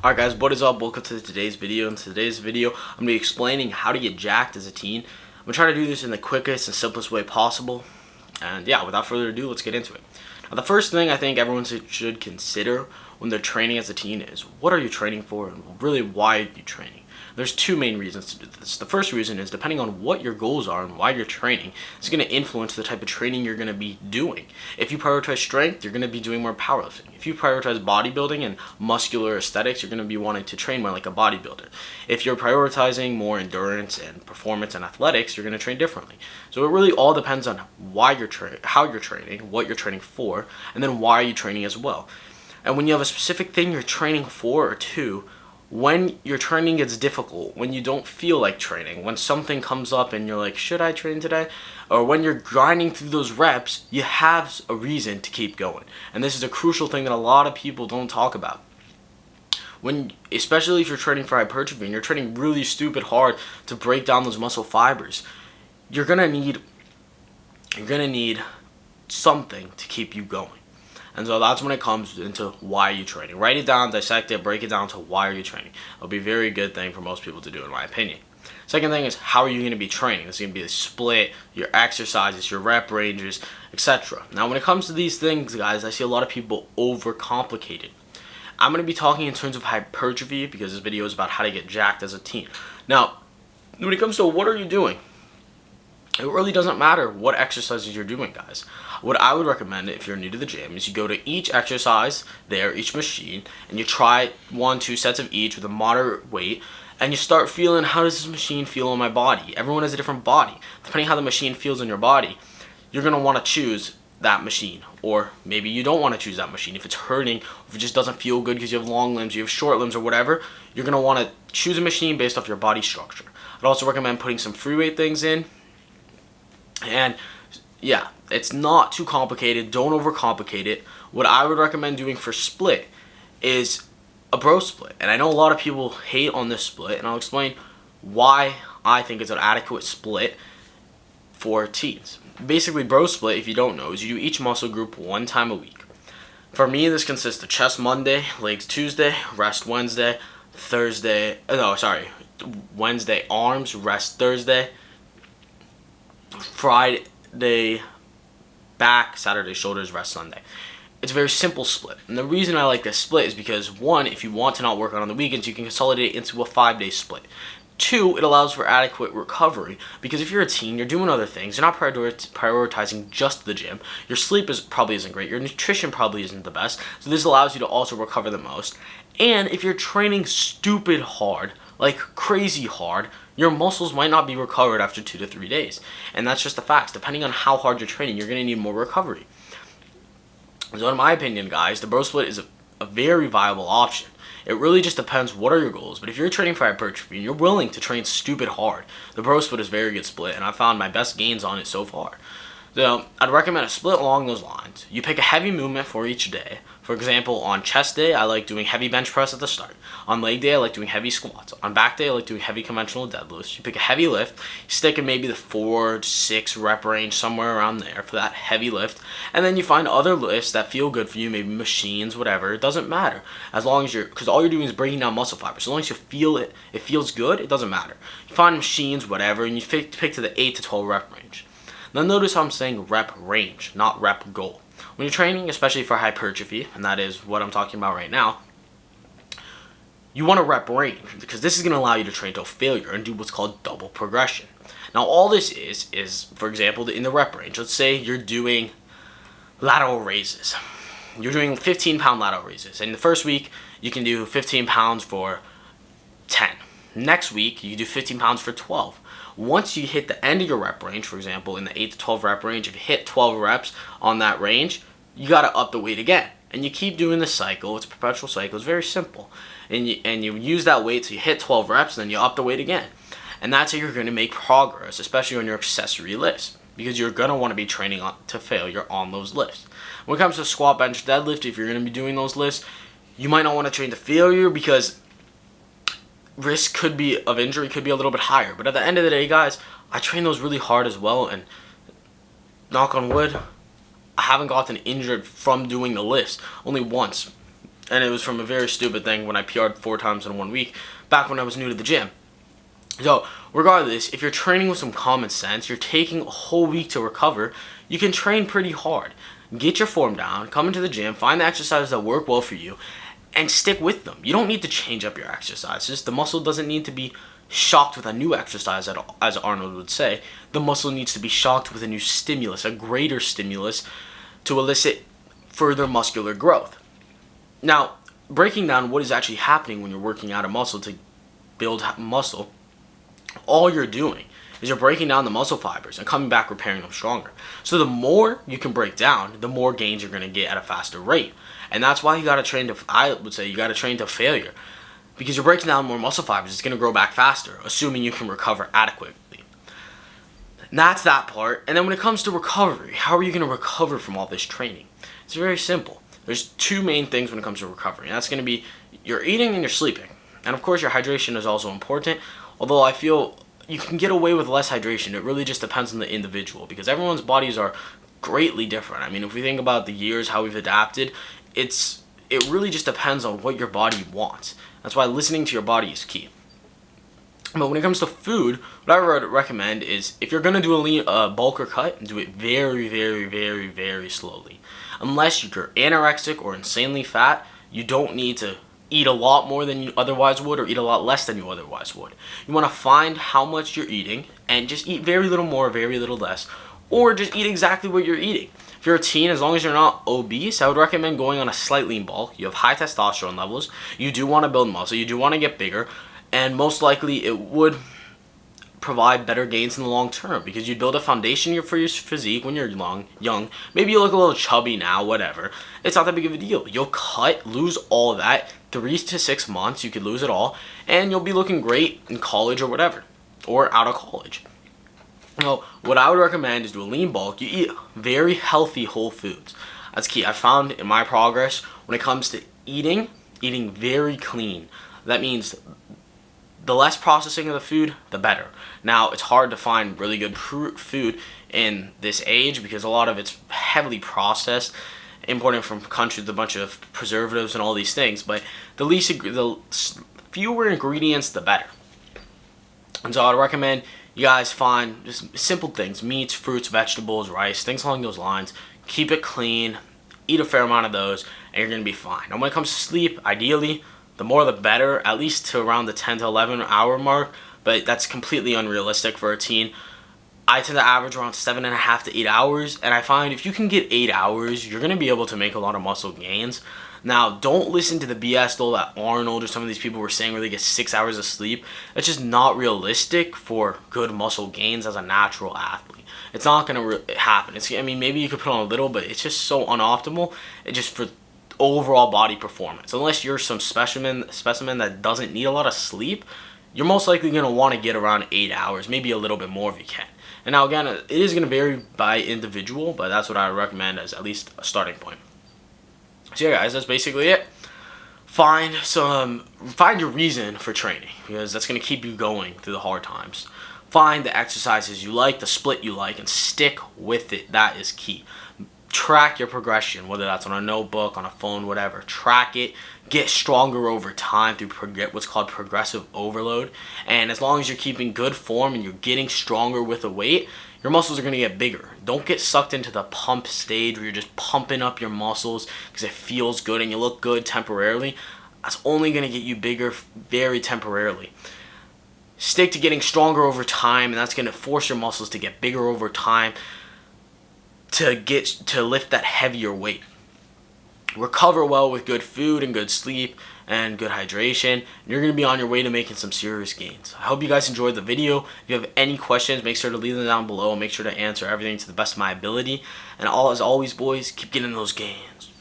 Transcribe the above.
Alright guys, what is up? Welcome to today's video. In today's video, I'm going to be explaining how to get jacked as a teen. I'm going to try to do this in the quickest and simplest way possible. And yeah, without further ado, let's get into it. Now, the first thing I think everyone should consider when they're training as a teen is, what are you training for, and really why are you training? There's two main reasons to do this. The first reason is, depending on what your goals are and why you're training, it's going to influence the type of training you're going to be doing. If you prioritize strength, you're going to be doing more powerlifting. If you prioritize bodybuilding and muscular aesthetics, you're going to be wanting to train more like a bodybuilder. If you're prioritizing more endurance and performance and athletics, you're going to train differently. So it really all depends on why you're how you're training, what you're training for, and then why are you training as well. And when you have a specific thing you're training for or to, when your training gets difficult, when you don't feel like training, when something comes up and you're like, should I train today? Or when you're grinding through those reps, you have a reason to keep going. And this is a crucial thing that a lot of people don't talk about. Especially if you're training for hypertrophy and you're training really stupid hard to break down those muscle fibers, you're gonna need something to keep you going. And so that's when it comes into why are you training. Write it down, dissect it, break it down to why are you training. It'll be a very good thing for most people to do, in my opinion. Second thing is, how are you going to be training? It's going to be the split, your exercises, your rep ranges, etc. Now, when it comes to these things, guys, I see a lot of people overcomplicate it. I'm going to be talking in terms of hypertrophy because this video is about how to get jacked as a teen. Now, when it comes to what are you doing, it really doesn't matter what exercises you're doing, guys. What I would recommend if you're new to the gym is you go to each exercise there, each machine, and you try 1-2 sets of each with a moderate weight, and you start feeling, how does this machine feel on my body? Everyone has a different body. Depending how the machine feels in your body, you're going to want to choose that machine. Or maybe you don't want to choose that machine. If it's hurting, if it just doesn't feel good because you have long limbs, you have short limbs or whatever, you're going to want to choose a machine based off your body structure. I'd also recommend putting some free weight things in. And yeah, it's not too complicated. Don't overcomplicate it. What I would recommend doing for split is a bro split. And I know a lot of people hate on this split, and I'll explain why I think it's an adequate split for teens. Basically, bro split, if you don't know, is you do each muscle group one time a week. For me, this consists of chest Monday, legs Tuesday, rest Wednesday, Wednesday arms, rest Thursday, Friday back, Saturday shoulders, rest Sunday. It's a very simple split. And the reason I like this split is because, one, if you want to not work out on the weekends, you can consolidate it into a 5-day split. Two, it allows for adequate recovery, because if you're a teen, you're doing other things, you're not prioritizing just the gym, your sleep probably isn't great, your nutrition probably isn't the best, so this allows you to also recover the most. And if you're training stupid hard, like crazy hard, your muscles might not be recovered after 2 to 3 days. And that's just the facts. Depending on how hard you're training, you're going to need more recovery. So in my opinion, guys, the bro split is a very viable option. It really just depends what are your goals. But if you're training for hypertrophy and you're willing to train stupid hard, the bro split is a very good split, and I found my best gains on it so far. So I'd recommend a split along those lines. You pick a heavy movement for each day. For example, on chest day, I like doing heavy bench press at the start. On leg day, I like doing heavy squats. On back day, I like doing heavy conventional deadlifts. You pick a heavy lift, you stick in maybe the 4 to 6 rep range, somewhere around there for that heavy lift. And then you find other lifts that feel good for you, maybe machines, whatever. It doesn't matter. As long as because all you're doing is breaking down muscle fibers. So as long as you feel it, it feels good, it doesn't matter. You find machines, whatever, and you pick to the 8 to 12 rep range. Now notice how I'm saying rep range, not rep goal. When you're training, especially for hypertrophy, and that is what I'm talking about right now, you want a rep range, because this is going to allow you to train till failure and do what's called double progression. Now all this is, for example, in the rep range, let's say you're doing lateral raises. You're doing 15-pound lateral raises. And the first week, you can do 15 pounds for 10. Next week, you can do 15 pounds for 12. Once you hit the end of your rep range, for example, in the 8 to 12 rep range, if you hit 12 reps on that range, you got to up the weight again. And you keep doing this cycle. It's a perpetual cycle. It's very simple. And you use that weight, so you hit 12 reps, and then you up the weight again. And that's how you're going to make progress, especially on your accessory lifts, because you're going to want to be training to failure on those lifts. When it comes to squat, bench, deadlift, if you're going to be doing those lifts, you might not want to train to failure because risk of injury could be a little bit higher. But at the end of the day, guys, I train those really hard as well, and knock on wood, I haven't gotten injured from doing the lifts. Only once. And it was from a very stupid thing when I PR'd 4 times in 1 week back when I was new to the gym. So regardless, if you're training with some common sense, you're taking a whole week to recover, you can train pretty hard. Get your form down, come into the gym, find the exercises that work well for you, and stick with them. You don't need to change up your exercises. The muscle doesn't need to be shocked with a new exercise at all, as Arnold would say. The muscle needs to be shocked with a new stimulus, a greater stimulus, to elicit further muscular growth. Now, breaking down what is actually happening when you're working out a muscle to build muscle, all you're doing is you're breaking down the muscle fibers and coming back repairing them stronger. So the more you can break down, the more gains you're going to get at a faster rate. And that's why you got to train to, I would say, you got to train to failure. Because you're breaking down more muscle fibers, it's going to grow back faster, assuming you can recover adequately. And that's that part. And then when it comes to recovery, how are you going to recover from all this training? It's very simple. There's 2 main things when it comes to recovery. And that's going to be your eating and your sleeping. And of course, your hydration is also important. Although I feel you can get away with less hydration. It really just depends on the individual, because everyone's bodies are greatly different. I mean, if we think about the years, how we've adapted, it really just depends on what your body wants. That's why listening to your body is key. But when it comes to food, what I would recommend is if you're going to do a lean bulk or cut, do it very, very, very, very slowly. Unless you're anorexic or insanely fat, you don't need to eat a lot more than you otherwise would or eat a lot less than you otherwise would. You want to find how much you're eating and just eat very little more, very little less, or just eat exactly what you're eating. If you're a teen, as long as you're not obese, I would recommend going on a slight lean bulk. You have high testosterone levels, you do want to build muscle, you do want to get bigger, and most likely it would provide better gains in the long term, because you'd build a foundation for your physique when you're young. Maybe you look a little chubby now, whatever. It's not that big of a deal. You'll cut, lose all of that, 3 to 6 months, you could lose it all, and you'll be looking great in college or whatever, or out of college. Now, what I would recommend is do a lean bulk. You eat very healthy whole foods. That's key. I found in my progress when it comes to eating very clean. That means the less processing of the food, the better. Now, it's hard to find really good food in this age because a lot of it's heavily processed, imported from countries with a bunch of preservatives and all these things. But the fewer ingredients, the better. And so I'd recommend you guys find just simple things: meats, fruits, vegetables, rice, things along those lines. Keep it clean, eat a fair amount of those, and you're going to be fine. Now, when it comes to sleep, ideally, the more the better, at least to around the 10 to 11 hour mark, but that's completely unrealistic for a teen. I tend to average around 7.5 to 8 hours, and I find if you can get 8 hours, you're going to be able to make a lot of muscle gains. Now, don't listen to the BS though that Arnold or some of these people were saying where they get 6 hours of sleep. That's just not realistic for good muscle gains as a natural athlete. It's not going to happen. I mean, maybe you could put on a little, but it's just so unoptimal. It just for overall body performance. Unless you're some specimen that doesn't need a lot of sleep, you're most likely going to want to get around 8 hours, maybe a little bit more if you can. And now again, it is going to vary by individual, but that's what I would recommend as at least a starting point. So yeah guys, that's basically it. Find your reason for training, because that's going to keep you going through the hard times. Find the exercises you like, the split you like, and stick with it. That is key. Track your progression, whether that's on a notebook, on a phone, whatever. Track it. Get stronger over time through what's called progressive overload. And as long as you're keeping good form and you're getting stronger with the weight, your muscles are going to get bigger. Don't get sucked into the pump stage where you're just pumping up your muscles because it feels good and you look good temporarily. That's only going to get you bigger very temporarily. Stick to getting stronger over time, and that's going to force your muscles to get bigger over time to lift that heavier weight. Recover well with good food and good sleep and good hydration, and you're going to be on your way to making some serious gains. I hope you guys enjoyed the video. If you have any questions, make sure to leave them down below. Make sure to answer everything to the best of my ability. And as always, boys, keep getting those gains.